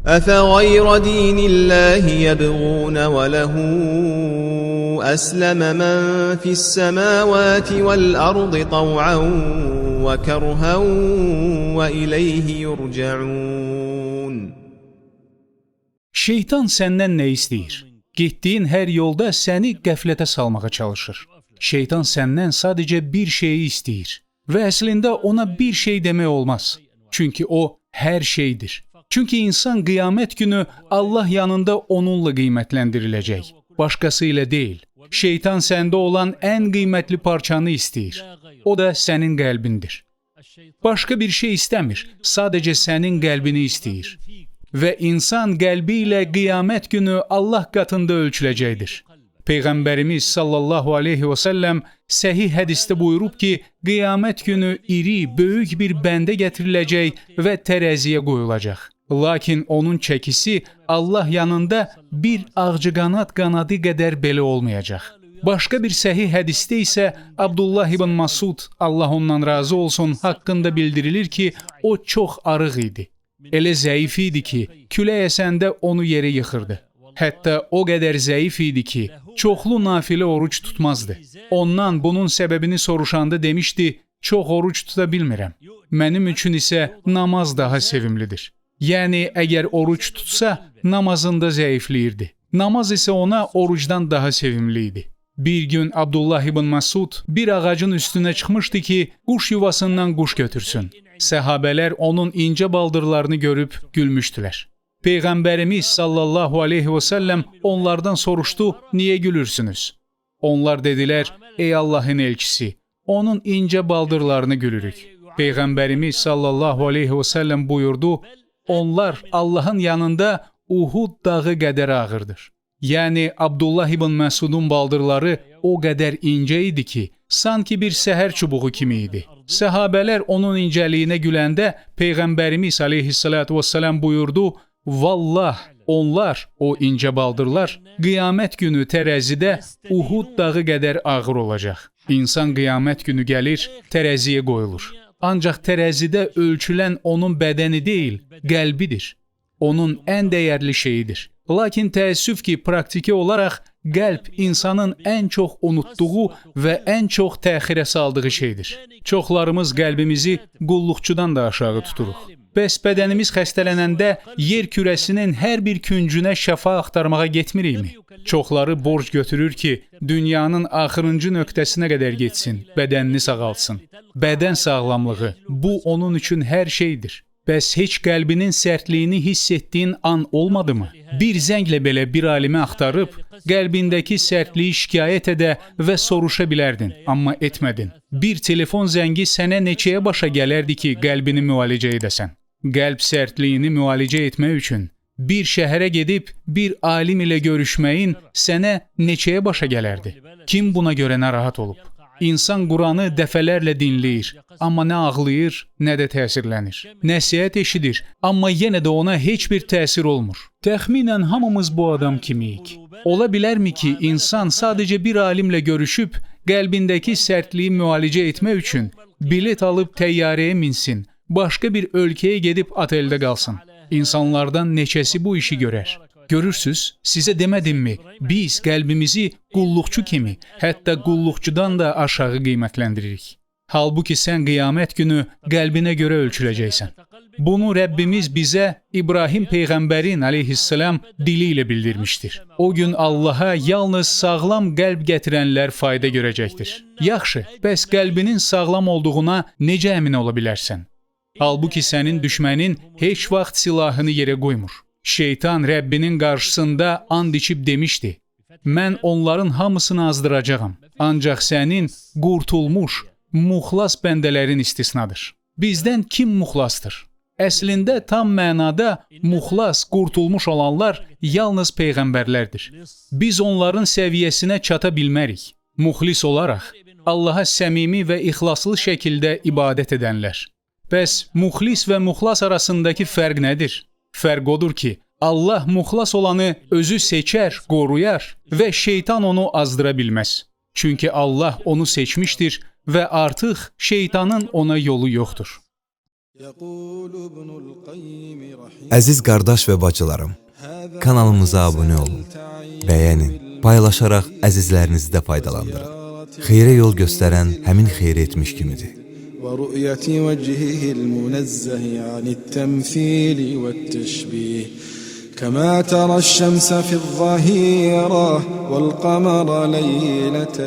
أفغير دين الله يبغون وله أسلم من في السماوات والأرض طوعا وكرها وإليه يرجعون. Şeytan səndən nə istəyir? Getdiyin hər yolda səni qəflətə salmağa çalışır. Şeytan səndən sadəcə bir şeyi istəyir və əslində ona bir şey demək olmaz. Çünki o hər şeydir. Çünki insan qiyamət günü Allah yanında onunla qiymətləndiriləcək, başqası ilə deyil. Şeytan səndə olan ən qiymətli parçanı istəyir. O da sənin qəlbindir. Başqa bir şey istəmir, sadəcə sənin qəlbini istəyir. Və insan qəlbi ilə qiyamət günü Allah qatında ölçüləcəkdir. Peyğəmbərimiz sallallahu aleyhi və səlləm səhih hədisdə buyurub ki, qiyamət günü iri, böyük bir bəndə gətiriləcək və tərəziyə qoyulacaq. Lakin onun çəkisi Allah yanında bir ağcıqanad qanadı qədər belə olmayacaq. Başqa bir səhih hədisdə isə Abdullah ibn Masud, Allah ondan razı olsun, haqqında bildirilir ki, o çox arıq idi. Elə zəif idi ki, külək əsəndə onu yerə yıxırdı. Hətta o qədər zəif idi ki, çoxlu nafilə oruç tutmazdı. Ondan bunun səbəbini soruşanda demişdi, çox oruç tuta bilmirəm. Mənim üçün isə namaz daha sevimlidir. Yəni, əgər oruç tutsa, namazında zəifləyirdi. Namaz isə ona orucdan daha sevimli idi. Bir gün Abdullah ibn Masud bir ağacın üstünə çıxmışdı ki, quş yuvasından quş götürsün. Səhabələr onun incə baldırlarını görüb gülmüşdülər. Peyğəmbərimiz sallallahu aleyhi və səlləm onlardan soruşdu, niyə gülürsünüz? Onlar dedilər, ey Allahın elçisi, onun incə baldırlarını gülürük. Peyğəmbərimiz sallallahu aleyhi və səlləm buyurdu, onlar Allahın yanında Uhud dağı qədər ağırdır. Yəni, Abdullah ibn Məsudun baldırları o qədər incə idi ki, sanki bir səhər çubuğu kimi idi. Səhabələr onun incəliyinə güləndə Peyğəmbərimiz aleyhissalatu vesselam buyurdu, vallah, onlar, o incə baldırlar, qiyamət günü tərəzidə Uhud dağı qədər ağır olacaq. İnsan qiyamət günü gəlir, tərəziyə qoyulur. Ancaq tərəzidə ölçülən onun bədəni deyil, qəlbidir. Onun ən dəyərli şeyidir. Lakin təəssüf ki, praktiki olaraq qəlb insanın ən çox unutduğu və ən çox təxirə saldığı şeydir. Çoxlarımız qəlbimizi qulluqçudan da aşağı tuturuq. Bəs bədənimiz xəstələnəndə yer kürəsinin hər bir küncünə şəfa axtarmağa getmirikmi? Çoxları borc götürür ki, dünyanın axırıncı nöqtəsinə qədər getsin, bədənini sağalsın. Bədən sağlamlığı, bu onun üçün hər şeydir. Bəs heç qəlbinin sərtliyini hiss etdiyin an olmadı mı? Bir zənglə belə bir alimi axtarıb, qəlbindəki sərtliyi şikayət edə və soruşa bilərdin, amma etmədin. Bir telefon zəngi sənə neçəyə başa gələrdi ki, qəlbini müalicə edəsən? Qəlb sərtliyini müalicə etmək üçün bir şəhərə gedib bir alim ilə görüşməyin sənə neçəyə başa gələrdi? Kim buna görə narahat olub? İnsan Quranı dəfələrlə dinləyir, amma nə ağlayır, nə də təsirlənir. Nəsihət eşidir, amma yenə də ona heç bir təsir olmur. Təxminən hamımız bu adam kimiyik. Ola bilərmi ki, insan sadəcə bir alimlə görüşüb, qəlbindəki sərtliyi müalicə etmək üçün bilet alıb təyyarəyə minsin, başqa bir ölkəyə gedib oteldə qalsın. İnsanlardan neçəsi bu işi görər? Görürsüz, sizə demədimmi, biz qəlbimizi qulluqçu kimi, hətta qulluqçudan da aşağı qiymətləndiririk. Halbuki sən qiyamət günü qəlbinə görə ölçüləcəksən. Bunu Rəbbimiz bizə İbrahim Peyğəmbərin aleyhissalam dili ilə bildirmişdir. O gün Allaha yalnız sağlam qəlb gətirənlər fayda görəcəkdir. Yaxşı, bəs qəlbinin sağlam olduğuna necə əmin ola bilərsən? Halbuki sənin düşmənin heç vaxt silahını yerə qoymur. Şeytan Rəbbinin qarşısında and içib demişdi, mən onların hamısını azdıracağam, ancaq sənin qurtulmuş, muxlas bəndələrin istisnadır. Bizdən kim muxlasdır? Əslində tam mənada muxlas, qurtulmuş olanlar yalnız peyğəmbərlərdir. Biz onların səviyyəsinə çata bilmərik. Muxlis olaraq Allaha səmimi və ixlaslı şəkildə ibadət edənlər. Bəs muxlis və muxlas arasındakı fərq nədir? Fərq odur ki, Allah muxlas olanı özü seçər, qoruyar və şeytan onu azdıra bilməz. Çünki Allah onu seçmişdir və artıq şeytanın ona yolu yoxdur. Əziz qardaş və bacılarım, kanalımıza abunə olun, bəyənin, paylaşaraq əzizlərinizi də faydalandırın. Xeyrə yol göstərən həmin xeyri etmiş kimidir. ورؤية وجهه المنزه عن التمثيل والتشبيه كما ترى الشمس في الظهيرة والقمر ليلة